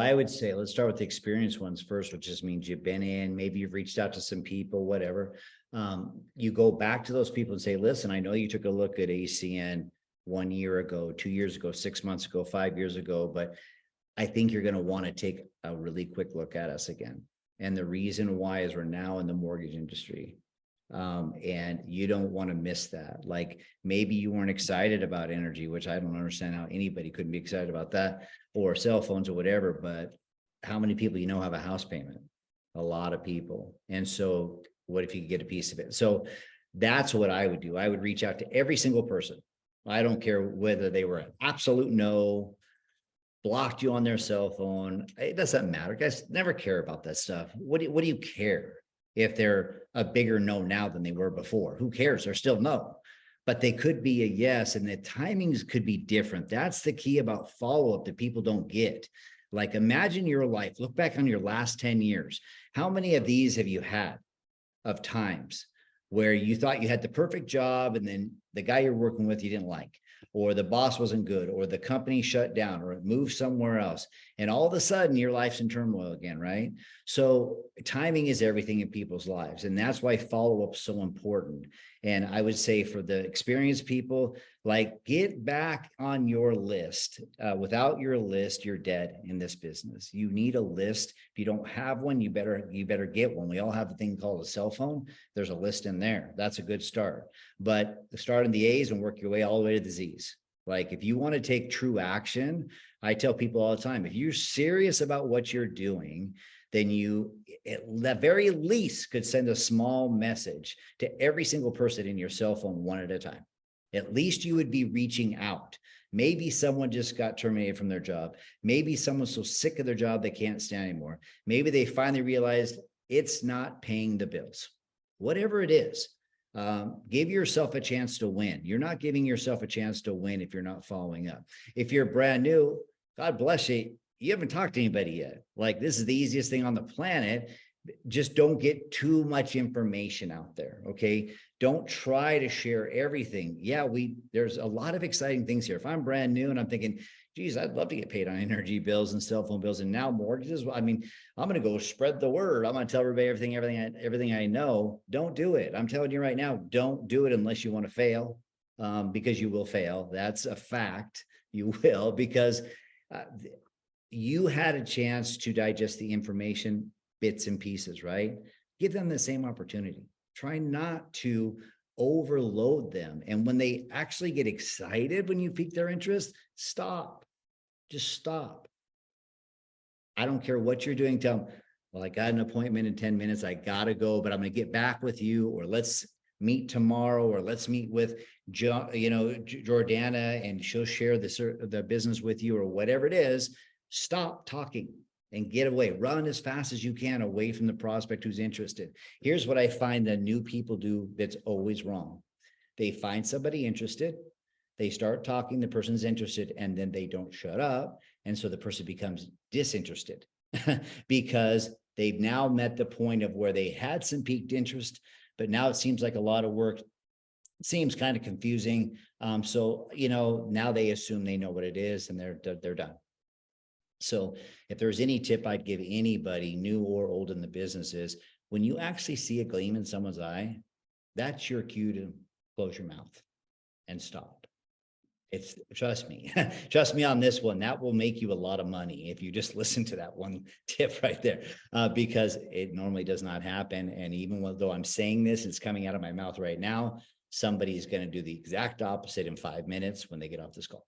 I would say, let's start with the experienced ones first, which just means you've been in, maybe you've reached out to some people, whatever. You go back to those people and say, listen, I know you took a look at ACN 1 year ago, 2 years ago, 6 months ago, 5 years ago, but I think you're going to want to take a really quick look at us again. And the reason why is we're now in the mortgage industry. And you don't want to miss that. Like maybe you weren't excited about energy, which I don't understand how anybody couldn't be excited about that, or cell phones or whatever. But how many people have a house payment? A lot of people. And so what if you could get a piece of it? So that's what I would do. I would reach out to every single person. I don't care whether they were an absolute no, blocked you on their cell phone. It doesn't matter. Guys never care about that stuff. What do you care? If they're a bigger no now than they were before, who cares? They're still no, but they could be a yes, and the timings could be different. That's the key about follow-up that people don't get. Like imagine your life, look back on your last 10 years. How many of these have you had of times where you thought you had the perfect job and then the guy you're working with you didn't like, or the boss wasn't good, or the company shut down, or it moved somewhere else. And all of a sudden your life's in turmoil again, right? So timing is everything in people's lives. And that's why follow-up is so important. And I would say for the experienced people, like get back on your list. Without your list, you're dead in this business. You need a list. If you don't have one, you better get one. We all have a thing called a cell phone. There's a list in there. That's a good start. But start in the A's and work your way all the way to the Z's. Like if you want to take true action, I tell people all the time, if you're serious about what you're doing, then you at the very least could send a small message to every single person in your cell phone one at a time. At least you would be reaching out. Maybe someone just got terminated from their job. Maybe someone's so sick of their job they can't stand anymore. Maybe they finally realized it's not paying the bills. Whatever it is, give yourself a chance to win. You're not giving yourself a chance to win if you're not following up. If you're brand new, God bless you. You haven't talked to anybody yet. Like this is the easiest thing on the planet. Just don't get too much information out there. Okay. Don't try to share everything. Yeah, there's a lot of exciting things here. If I'm brand new and I'm thinking, geez, I'd love to get paid on energy bills and cell phone bills and now mortgages. I mean, I'm going to go spread the word. I'm going to tell everybody everything I know. Don't do it. I'm telling you right now, don't do it unless you want to fail, because you will fail. That's a fact. You will, because you had a chance to digest the information, bits and pieces, right? Give them the same opportunity. Try not to overload them. And when they actually get excited, when you pique their interest, stop. Just stop. I don't care what you're doing. Tell them, well, I got an appointment in 10 minutes. I got to go, but I'm going to get back with you, or let's meet tomorrow, or let's meet with Jordana and she'll share the business with you, or whatever it is. Stop talking and get away. Run as fast as you can away from the prospect who's interested. Here's what I find that new people do that's always wrong. They find somebody interested, they start talking, the person's interested, and then they don't shut up. And so the person becomes disinterested because they've now met the point of where they had some piqued interest, but now it seems like a lot of work. It seems kind of confusing. So, now they assume they know what it is and they're done. So if there's any tip I'd give anybody, new or old in the business, is when you actually see a gleam in someone's eye, that's your cue to close your mouth and stop. Trust me on this one, that will make you a lot of money if you just listen to that one tip right there, because it normally does not happen. And even though I'm saying this, it's coming out of my mouth right now, somebody is going to do the exact opposite in 5 minutes when they get off this call.